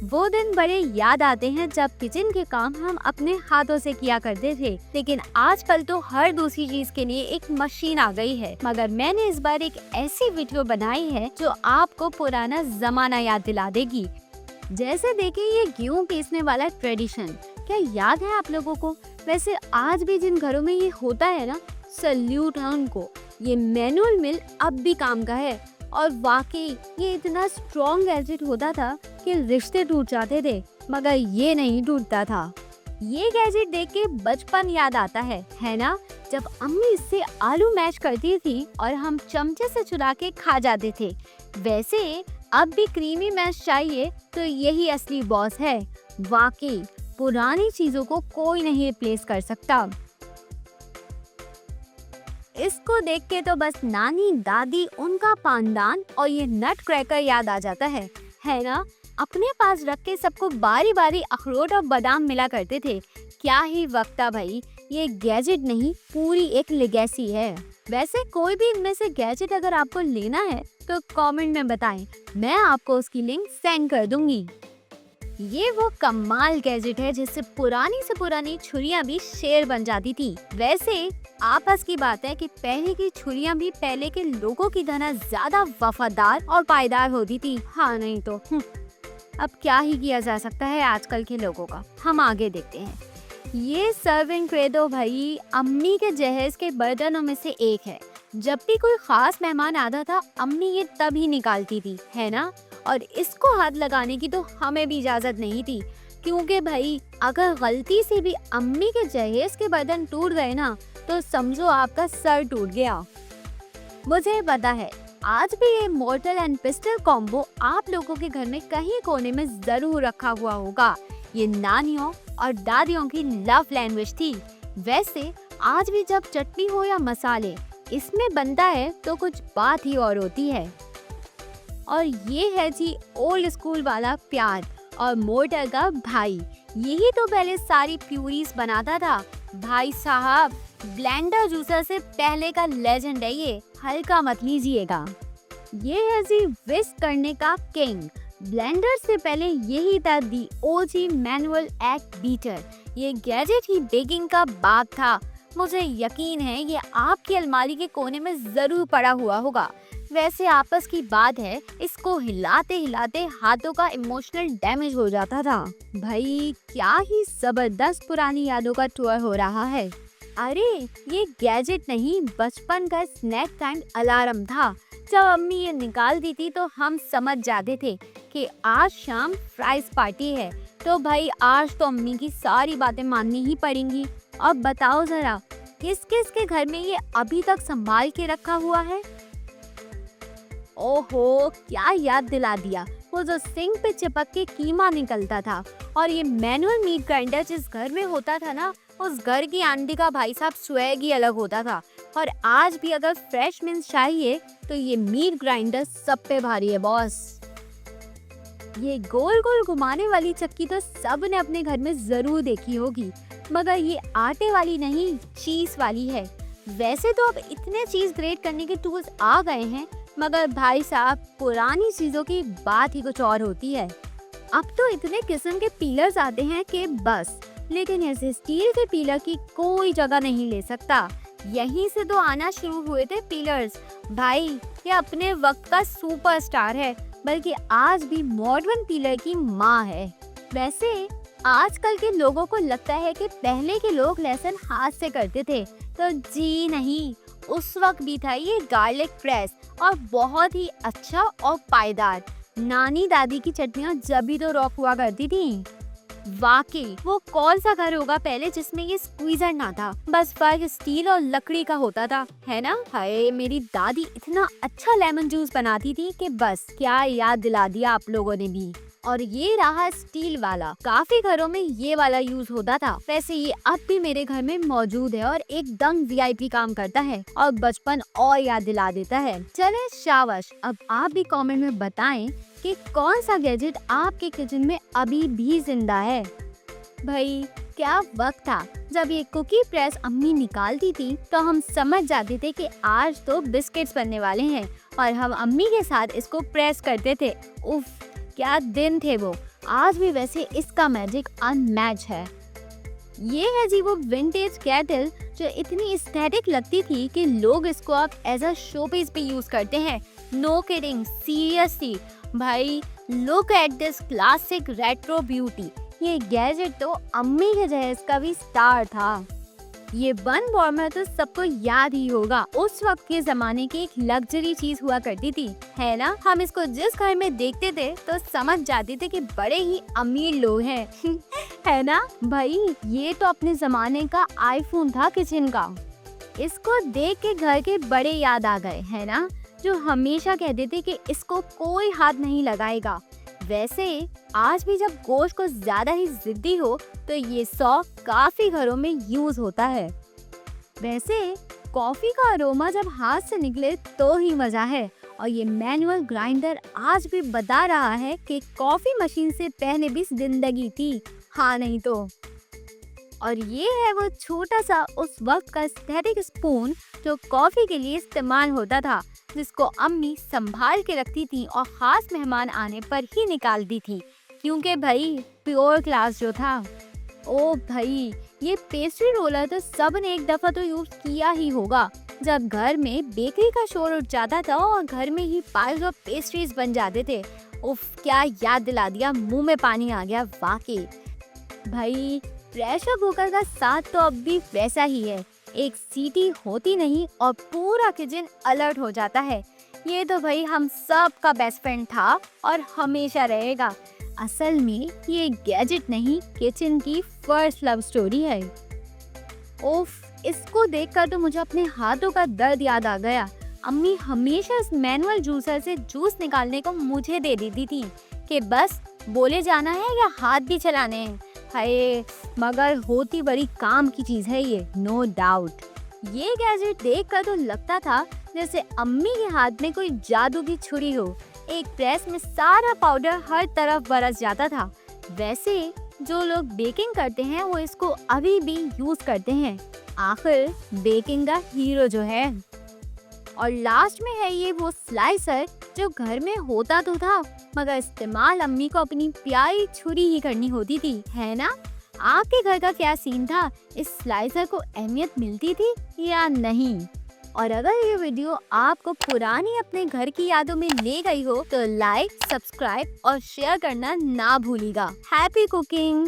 वो दिन बड़े याद आते हैं जब किचन के काम हम अपने हाथों से किया करते थे, लेकिन आजकल तो हर दूसरी चीज के लिए एक मशीन आ गई है। मगर मैंने इस बार एक ऐसी वीडियो बनाई है जो आपको पुराना जमाना याद दिला देगी। जैसे देखिए ये गेहूं पीसने वाला ट्रेडिशन, क्या याद है आप लोगों को? वैसे आज भी जिन घरों में ये होता है ना, सल्यूट है उनको। ये मैनुअल मिल अब भी काम का है और वाकई ये इतना स्ट्रॉन्ग गैजेट होता था कि रिश्ते टूट जाते थे, मगर ये नहीं टूटता था। ये गैजेट देख के बचपन याद आता है ना? जब अम्मी इससे आलू मैश करती थी और हम चमचे से चुरा के खा जाते थे। वैसे अब भी क्रीमी मैश चाहिए तो यही असली बॉस है। वाकई पुरानी चीजों को कोई नहीं रिप्लेस कर सकता। इसको देख के तो बस नानी दादी, उनका पानदान और ये नट क्रैकर याद आ जाता है ना? अपने पास रख के सबको बारी बारी अखरोट और बादाम मिला करते थे। क्या ही वक्त था भाई। ये गैजेट नहीं, पूरी एक लेगेसी है। वैसे कोई भी इनमें से गैजेट अगर आपको लेना है तो कमेंट में बताएं, मैं आपको उसकी लिंक सेंड कर दूंगी। ये वो कमाल गैजेट है जिससे पुरानी से पुरानी छुरियां भी शेर बन जाती थी। वैसे आपस की बात है कि पहले की छुरियां भी पहले के लोगों की तरह ज्यादा वफादार और पायदार होती थी। हाँ नहीं तो अब क्या ही किया जा सकता है आजकल के लोगों का। हम आगे देखते हैं। ये सर्विंग ट्रे तो भाई अम्मी के जहेज के बर्तनों में से एक है। जब भी कोई खास मेहमान आता था अम्मी ये तभी निकालती थी, है ना? और इसको हाथ लगाने की तो हमें भी इजाजत नहीं थी, क्योंकि भाई अगर गलती से भी अम्मी के जहेज के बर्तन टूट गए ना तो समझो आपका सर टूट गया। मुझे पता है आज भी ये मोर्टल एंड पिस्टल कॉम्बो आप लोगों के घर में कहीं कोने में जरूर रखा हुआ होगा। ये नानियों और दादियों की लव लैंग्वेज थी। वैसे आज भी जब चटनी हो या मसाले इसमें बनता है तो कुछ बात ही और होती है। और ये है जी ओल्ड स्कूल वाला प्यार और मोर्टल का भाई। यही तो पहले सारी प्यूरीज बनाता था। भाई साहब ब्लेंडर जूसर से पहले का लेजेंड है ये, हल्का मत लीजिएगा। ये है जी विस्क करने का किंग। ब्लेंडर से पहले यही था दी ओजी मैनुअल एग बीटर। ये गैजेट ही बेकिंग का बाग था। मुझे यकीन है ये आपकी अलमारी के कोने में जरूर पड़ा हुआ होगा। वैसे आपस की बात है, इसको हिलाते हिलाते हाथों का इमोशनल डैमेज हो जाता था। भाई क्या ही जबरदस्त पुरानी यादों का टूर हो रहा है। अरे ये गैजेट नहीं, बचपन का स्नैक टाइम अलार्म था। जब अम्मी ये निकालती थी तो हम समझ जाते थे कि आज शाम फ्राइज पार्टी है। तो भाई आज तो अम्मी की सारी बातें माननी ही पड़ेंगी। अब बताओ जरा किस किस के घर में ये अभी तक संभाल के रखा हुआ है? ओहो क्या याद दिला दिया। वो जो सिंक पे चिपक के कीमा निकलता था और ये मैनुअल मीट ग्राइंडर जिस घर में होता था ना, उस घर की आंटी का भाई साहब स्वैग ही अलग होता था। और आज भी अगर फ्रेश मिन्स चाहिए तो ये मीट ग्राइंडर सब पे भारी है बॉस। ये गोल गोल घुमाने वाली चक्की तो सब ने अपने घर में जरूर देखी होगी, मगर ये आटे वाली नहीं, चीज वाली है। वैसे तो अब इतने चीज ग्रेट करने के टूल्स आ गए हैं, मगर भाई साहब पुरानी चीजों की बात ही कुछ और होती है। अब तो इतने किस्म के पीलर्स आते हैं कि बस, लेकिन ऐसे स्टील के पीलर की कोई जगह नहीं ले सकता। यहीं से तो आना शुरू हुए थे पीलर्स। भाई ये अपने वक्त का सुपरस्टार है, बल्कि आज भी मॉडर्न पीलर की माँ है। वैसे आजकल के लोगों को लगता है कि पहले के लोग लहसुन हाथ से करते थे, तो जी नहीं, उस वक्त भी था ये गार्लिक प्रेस और बहुत ही अच्छा और पायदार। नानी दादी की चटनियाँ जब भी तो रॉक हुआ करती थी। वाकई वो कौन सा घर होगा पहले जिसमें ये स्क्वीजर ना था, बस फर्क स्टील और लकड़ी का होता था, है ना? हाय मेरी दादी इतना अच्छा लेमन जूस बनाती थी कि बस क्या याद दिला दिया आप लोगों ने भी। और ये रहा स्टील वाला, काफी घरों में ये वाला यूज होता था। वैसे ये अब भी मेरे घर में मौजूद है और एकदम वीआईपी काम करता है और बचपन और याद दिला देता है। चले शाबाश, अब आप भी कमेंट में बताएं कि कौन सा गैजेट आपके किचन में अभी भी जिंदा है। भाई क्या वक्त था जब ये कुकी प्रेस अम्मी निकालती थी तो हम समझ जाते थे कि आज तो बिस्किट्स बनने वाले हैं और हम अम्मी के साथ इसको प्रेस करते थे। उफ क्या दिन थे वो। आज भी वैसे इसका मैजिक अनमैच है। ये है जी वो विंटेज केटल जो इतनी एस्थेटिक लगती थी कि लोग इसको अब एज अ शो पीस भी यूज करते हैं। नो किडिंग, सीरियसली भाई, look at this classic retro beauty. ये गैजेट तो अम्मी के जहेज का भी स्टार था। ये बन वार्मर तो सबको याद ही होगा, उस वक्त के जमाने की एक लग्जरी चीज हुआ करती थी, है ना। हम इसको जिस घर में देखते थे तो समझ जाते थे कि बड़े ही अमीर लोग हैं है ना भाई। ये तो अपने जमाने का आईफोन था किचन का। इसको देख के घर के बड़े याद आ गए, है ना, जो हमेशा कहते थे कि इसको कोई हाथ नहीं लगाएगा। वैसे आज भी जब गोश्त को ज्यादा ही जिद्दी हो तो ये सौ काफी घरों में यूज होता है। वैसे कॉफी का अरोमा जब हाथ से निकले तो ही मजा है, और ये मैनुअल ग्राइंडर आज भी बता रहा है कि कॉफी मशीन से पहले भी जिंदगी थी, हाँ नहीं तो। और ये है वो छोटा सा उस वक्त का एस्थेटिक स्पून जो कॉफी के लिए इस्तेमाल होता था, जिसको अम्मी संभाल के रखती थी और खास मेहमान आने पर ही निकालती थी, क्योंकि भाई प्योर क्लास जो था। ओ भाई, ये पेस्ट्री रोलर तो सब ने एक दफा तो यूज किया ही होगा, जब घर में बेकरी का शोर उठ जाता था और घर में ही पाइल्स ऑफ पेस्ट्रीज बन जाते थे। उफ, क्या याद दिला दिया, मुंह में पानी आ गया वाकई। भाई प्रेशर कुकर का साथ तो अब भी वैसा ही है, एक सीटी होती नहीं और पूरा किचन अलर्ट हो जाता है। ये तो भाई हम सब का बेस्ट फ्रेंड था और हमेशा रहेगा। असल में ये गैजेट नहीं, किचन की फर्स्ट लव स्टोरी है। ओफ, इसको देखकर तो मुझे अपने हाथों का दर्द याद आ गया। अम्मी हमेशा इस मैनुअल जूसर से जूस निकालने को मुझे दे देती थी कि बस बोले जाना है या हाथ भी चलाने हैं। हाय, मगर होती बड़ी काम की चीज है ये, नो डाउट। ये गैजेट देखकर तो लगता था जैसे अम्मी के हाथ में कोई जादू की छुरी हो। एक प्रेस में सारा पाउडर हर तरफ बरस जाता था। वैसे जो लोग बेकिंग करते हैं वो इसको अभी भी यूज करते हैं, आखिर बेकिंग का हीरो जो है। और लास्ट में है ये वो स्लाइसर जो घर में होता तो था, मगर इस्तेमाल अम्मी को अपनी प्यारी छुरी ही करनी होती थी, है ना। आपके घर का क्या सीन था, इस स्लाइसर को अहमियत मिलती थी या नहीं। और अगर ये वीडियो आपको पुरानी अपने घर की यादों में ले गई हो तो लाइक, सब्सक्राइब और शेयर करना ना भूलिएगा। Happy cooking.